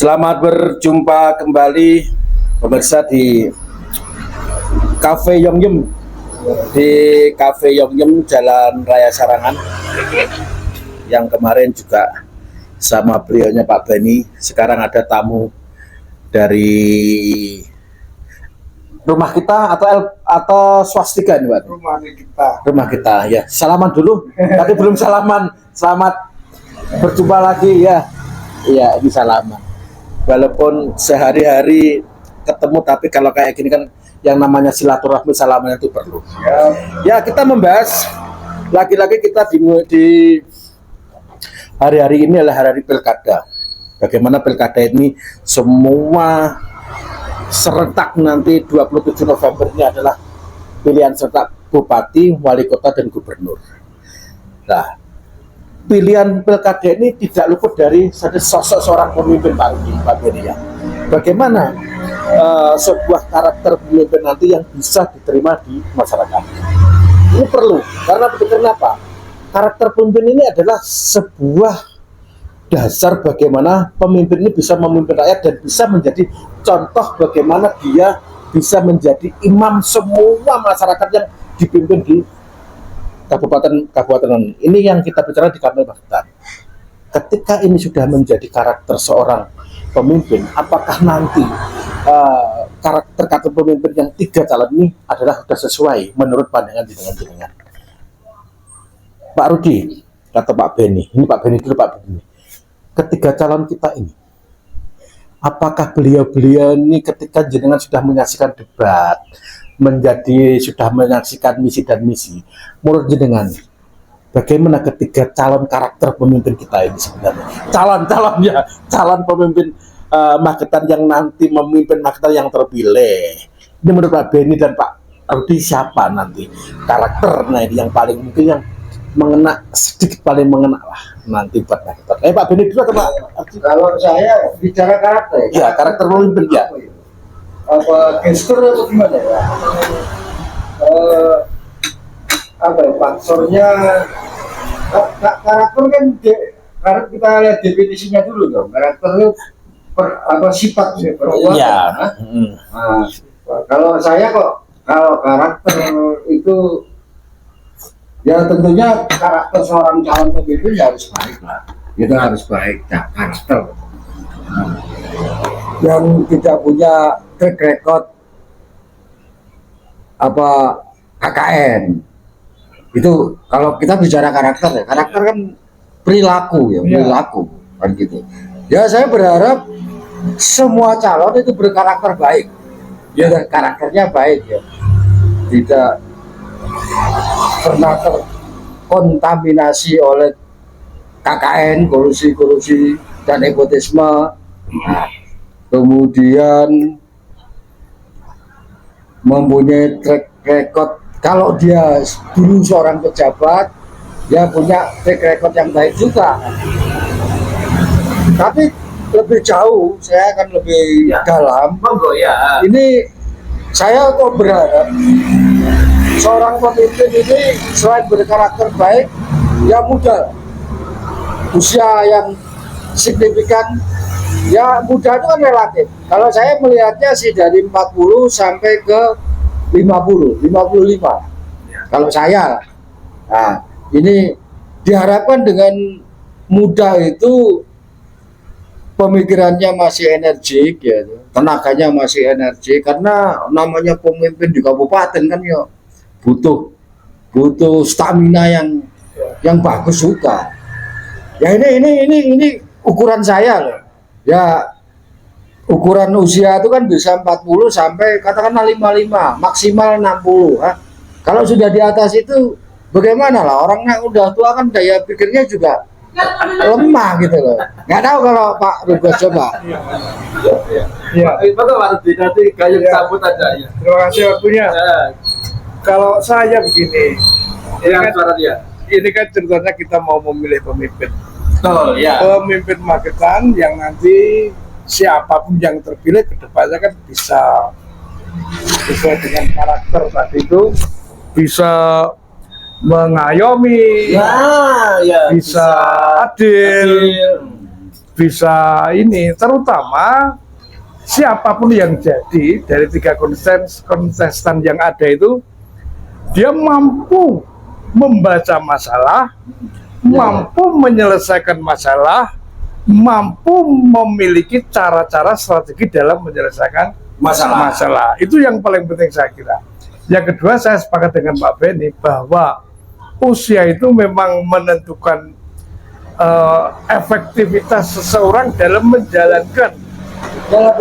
Selamat berjumpa kembali pemirsa di Cafe Yongyem, di Cafe Yongyem Jalan Raya Sarangan, yang kemarin juga sama beliaunya Pak Beni. Sekarang ada tamu dari rumah kita atau swastika nih, Pak? Rumah kita ya. Salaman dulu. Tadi belum salaman. Selamat berjumpa lagi ya. Iya, ini salaman. Walaupun sehari-hari ketemu, tapi kalau kayak gini kan yang namanya silaturahmi, salaman itu perlu. Ya, kita membahas lagi-lagi kita di hari-hari ini adalah hari pilkada. Bagaimana pilkada ini semua serentak nanti 27 November ini adalah pilihan serentak bupati, wali kota, dan gubernur. Nah, pilihan pilkada ini tidak luput dari sosok seorang pemimpin Pak Beni ya. Bagaimana sebuah karakter pemimpin nanti yang bisa diterima di masyarakat. Ini perlu, karena kenapa? Karakter pemimpin ini adalah sebuah dasar bagaimana pemimpin ini bisa memimpin rakyat dan bisa menjadi contoh bagaimana dia bisa menjadi imam semua masyarakat yang dipimpin di kabupaten ini. Yang kita bicara di Kampung Magetan. Ketika ini sudah menjadi karakter seorang pemimpin, apakah nanti karakter pemimpin yang 3 calon ini adalah sudah sesuai menurut pandangan jenengan? Pak Rudi atau Pak Beni? Ini Pak Beni dulu, Pak Beni. Ketiga calon kita ini, apakah beliau-beliau ini ketika jenengan sudah menyaksikan debat, sudah menyaksikan misi dan misi, menurut jenengan bagaimana ketiga calon karakter pemimpin kita ini sebenarnya? Calon pemimpin Magetan yang nanti memimpin Magetan yang terpilih. Ini menurut Pak Beni dan Pak Rudi siapa nanti karakternya ini yang paling mungkin yang paling mengena lah nanti buat Magetan. Pak Beni dulu atau Pak? Kalau saya bicara karakter Ya, karakter pemimpin ya. Apa gestur atau gimana ya? Apa ya, faktornya karakter kan harus kita lihat definisinya dulu dong. Karakter itu sifat perbuatan. Ya. Nah, kalau saya kalau karakter itu ya tentunya karakter seorang calon pemimpin ya harus baik lah. Itu harus baik karakter. Yang tidak punya track record KKN itu, kalau kita bicara karakter kan perilaku kan gitu ya. Saya berharap semua calon itu berkarakter baik ya, karakternya baik ya, tidak pernah terkontaminasi oleh KKN, kolusi dan nepotisme. Nah, kemudian mempunyai track record, kalau dia dulu seorang pejabat dia punya track record yang baik juga. Tapi lebih jauh, saya akan lebih dalam. Ini saya berharap seorang pemimpin ini selain berkarakter baik, ya muda, usia yang signifikan. Ya muda itu kan relatif. Kalau saya melihatnya sih dari 40 sampai ke 55. Kalau saya. Nah, ini diharapkan dengan muda itu pemikirannya masih energik ya, tenaganya masih energik, karena namanya pemimpin di kabupaten kan ya butuh stamina yang bagus juga. Ya ini ukuran saya loh. Ya ukuran usia itu kan bisa 40 sampai katakanlah 55, maksimal 60. Kalau sudah di atas itu bagaimana lah, orangnya udah tua kan daya pikirnya juga lemah gitu loh. Nggak tahu kalau Pak Rubas coba. Ya. Pak Rudi nanti kayu sambut aja ya. Terima kasih waktunya. Kalau saya begini, ini kan ceritanya kita mau memilih pemimpin. Betul, ya. Pemimpin Magetan yang nanti siapapun yang terpilih ke depannya kan bisa sesuai dengan karakter tadi itu, bisa mengayomi, Ya, bisa adil, bisa ini, terutama siapapun yang jadi dari 3 kontestan yang ada itu, dia mampu membaca masalah, mampu menyelesaikan masalah, mampu memiliki cara-cara strategi dalam menyelesaikan masalah. Itu yang paling penting saya kira. Yang kedua, saya sepakat dengan Pak Benny bahwa usia itu memang menentukan efektivitas seseorang dalam menjalankan, dalam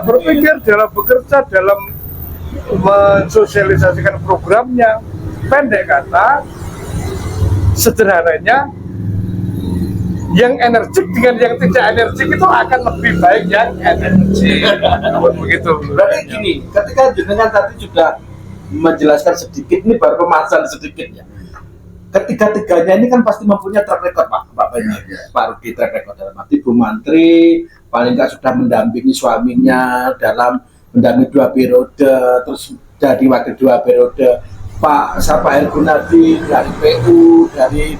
berpikir, dalam bekerja, dalam mensosialisasikan programnya. Pendek kata, sederhananya, yang energik dengan yang tidak energik itu akan lebih baik yang energik. Begitu. Berarti gini, ketika jenengan tadi sudah menjelaskan sedikit, ini baru pemahaman sedikit ya. Ketiga-tiganya ini kan pasti mempunyai track record, Pak Benny. Pak Rudi track record dalam arti Bu Mantri paling nggak sudah mendampingi suaminya dalam mendampingi 2 periode, terus jadi wakil 2 periode. Pak Sapael Gunadi dari PU, dari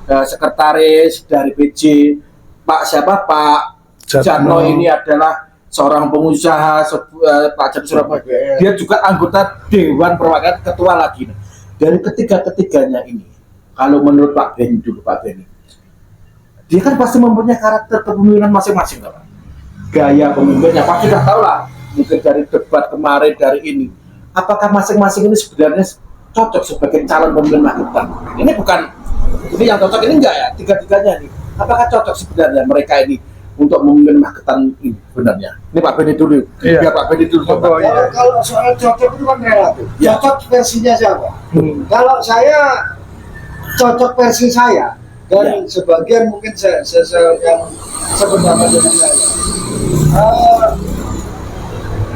sekretaris, dari PJ. Pak Jatno ini adalah seorang pengusaha, Pak Jatno Surabaya. Dia juga anggota Dewan Perwakilan, ketua lagi. Dari ketiga-ketiganya ini, kalau menurut Pak Benny dulu, Pak Benny, dia kan pasti mempunyai karakter kepemimpinan masing-masing, Pak. Gaya pemimpinnya, Pak sudah tahu lah. Mungkin dari debat kemarin, dari ini. Apakah masing-masing ini sebenarnya cocok sebagai calon pemimpin Magetan? Ini bukan, ini yang cocok ini enggak ya, tiga-tiganya ini. Apakah cocok sebenarnya mereka ini untuk memimpin Magetan ini sebenarnya? Ini Pak Benny dulu. Iya. Ya Pak Benny dulu. Kalau soal cocok itu kan relatif. Ya. Cocok versinya siapa? Kalau saya cocok versi saya dan sebagian mungkin yang sependapat dengan saya.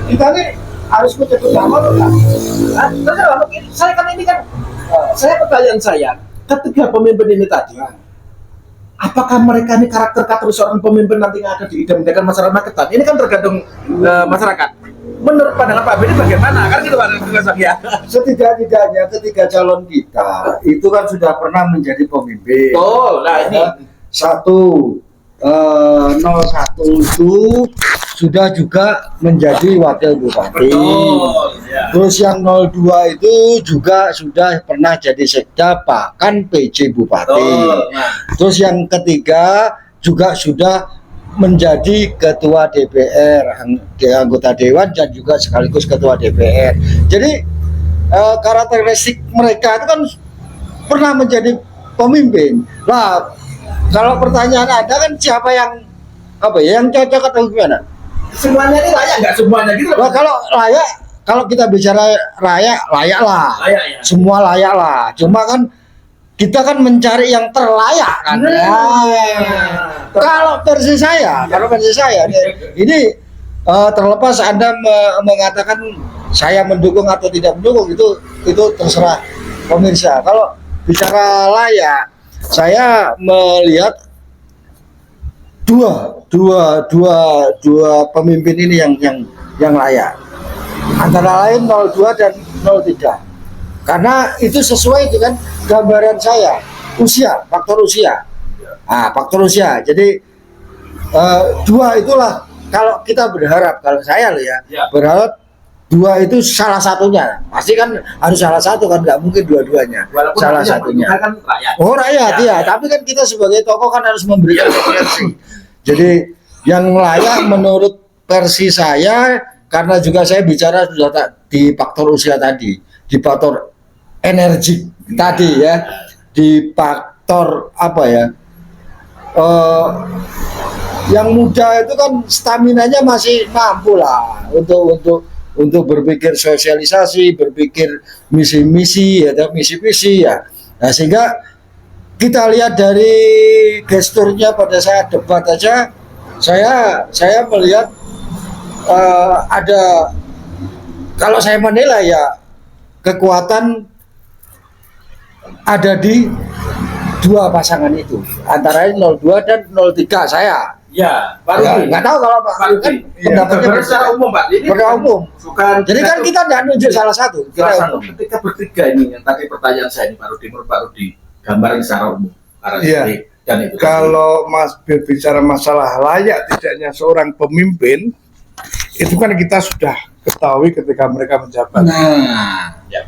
Kita nih harus menyebut nama loh kan? Saya kan ini kan, saya pertanyaan saya, ketiga pemimpin ini tadi, apakah mereka ini karakter seorang pemimpin nanti yang akan diidam-idamkan masyarakat Magetan? Ini kan tergantung masyarakat. Menurut pandangan Pak Benny bagaimana? Kan gitu Pak ya. Setidak-tidaknya ketiga calon kita itu kan sudah pernah menjadi pemimpin. Oh, nah ini 01 itu sudah juga menjadi wakil bupati. ya. Terus yang 02 itu juga sudah pernah jadi sekda bahkan PJ bupati. Terus yang ketiga juga sudah menjadi ketua DPR, anggota dewan dan juga sekaligus ketua DPR. Jadi karakteristik mereka itu kan pernah menjadi pemimpin. Lah, kalau pertanyaan Anda kan siapa yang yang cocok atau gimana? Semuanya ini layak nggak semuanya gitu? Nah, kalau layak, kalau kita bicara layak lah. Layak ya. Semua layak lah. Cuma kan kita kan mencari yang terlayak kan. Kalau versi saya, ini terlepas Anda mengatakan saya mendukung atau tidak mendukung, itu terserah pemirsa. Kalau bicara layak, saya melihat dua pemimpin ini yang layak, antara lain 02 dan 03, karena itu sesuai dengan gambaran saya, faktor usia. Faktor usia. Jadi dua itulah kalau kita berharap, kalau saya loh ya, berharap dua itu salah satunya. Pasti kan harus salah satu kan, nggak mungkin dua-duanya. Walaupun salah satunya. Kan rakyat. Oh rakyat ya. Tapi kan kita sebagai tokoh kan harus memberikan referensi. Jadi yang layak menurut versi saya, karena juga saya bicara sudah di faktor usia tadi, di faktor energi tadi ya, di faktor yang muda itu kan staminanya masih mampu lah untuk berpikir sosialisasi, berpikir misi-misi atau misi-visi ya. Nah, sehingga kita lihat dari gesturnya pada saat debat aja, saya melihat ada, kalau saya menilai ya, kekuatan ada di dua pasangan itu, antara 02 dan 03 saya. Ya, Pak Rudi. Nggak tahu kalau Pak Rudi kan pendapatnya secara umum, Pak. Ini secara umum. Bukan. Jadi kan kita tidak nunjuk salah satu. Ketika bertiga ini, yang tadi pertanyaan saya ini Pak Rudi, menurut Pak Rudi, gambaran secara umum. Iya. Dan itu Kalau Mas berbicara masalah layak tidaknya seorang pemimpin, itu kan kita sudah ketahui ketika mereka menjabat. nah, ya.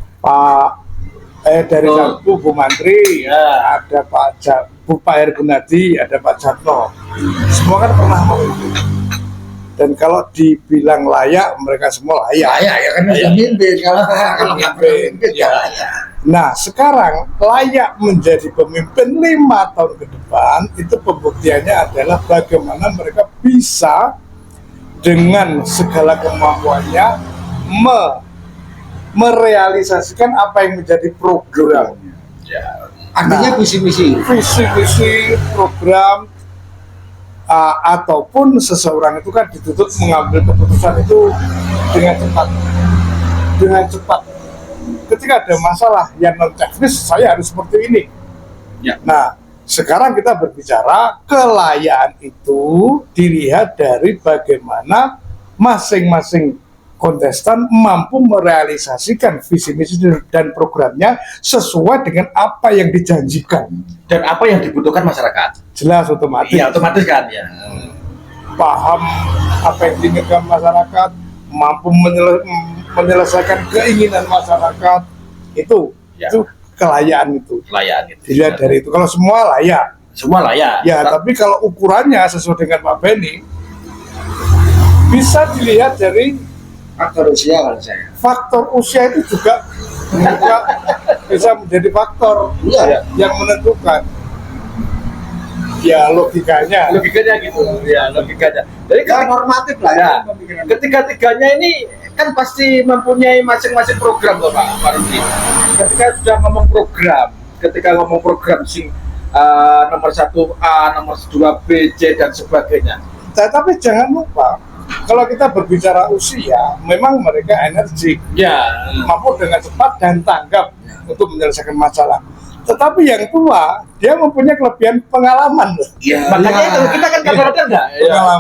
Dari Bu Menteri, Ya. ada Pak Heru Gunadi, ada Pak Jatno. Semua kan pernah memimpin. Dan kalau dibilang layak, mereka semua layak. Ya ya kan pemimpin kalau nggak pemimpin ya. Nah, sekarang layak menjadi pemimpin 5 tahun ke depan, itu pembuktiannya adalah bagaimana mereka bisa dengan segala kemampuannya merealisasikan apa yang menjadi program. Artinya visi misi. Visi-visi program, ataupun seseorang itu kan dituntut mengambil keputusan itu dengan cepat. Ketika ada masalah yang non teknis, saya harus seperti ini. Ya. Nah, sekarang kita berbicara kelayaan itu dilihat dari bagaimana masing-masing kontestan mampu merealisasikan visi misi dan programnya sesuai dengan apa yang dijanjikan. Dan apa yang dibutuhkan masyarakat. Jelas otomatis. Iya, otomatis kan ya. Paham apa yang diinginkan masyarakat, mampu menyelesaikan keinginan masyarakat, itu Ya. itu kelayaan itu. Layak gitu. Dilihat dari itu. Kalau semua layak, Semua layak. ya. Tapi kalau ukurannya sesuai dengan Pak Benny, bisa dilihat dari Faktor usia kalau saya. faktor usia itu juga bisa menjadi faktor Iya. yang menentukan. Ya logikanya. Logikanya gitu. Ya, logikanya. Jadi Ya normatif lah ya. Ya, ketiga-tiganya ini kan pasti mempunyai masing-masing program loh Pak Rudi. Ketika sudah ngomong program, nomor 1A, nomor 2B, C dan sebagainya. Tapi jangan lupa, kalau kita berbicara usia, memang mereka energik, Ya, mampu dengan cepat dan tanggap untuk menyelesaikan masalah. Tetapi yang tua, dia mempunyai kelebihan pengalaman. Ya, makanya ya. itu kita kan kadang-kadang enggak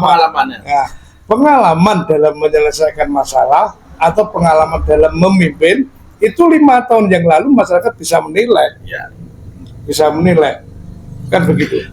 pengalamannya. Ya, pengalaman dalam menyelesaikan masalah atau pengalaman dalam memimpin itu 5 tahun yang lalu masyarakat bisa menilai, Ya. kan begitu.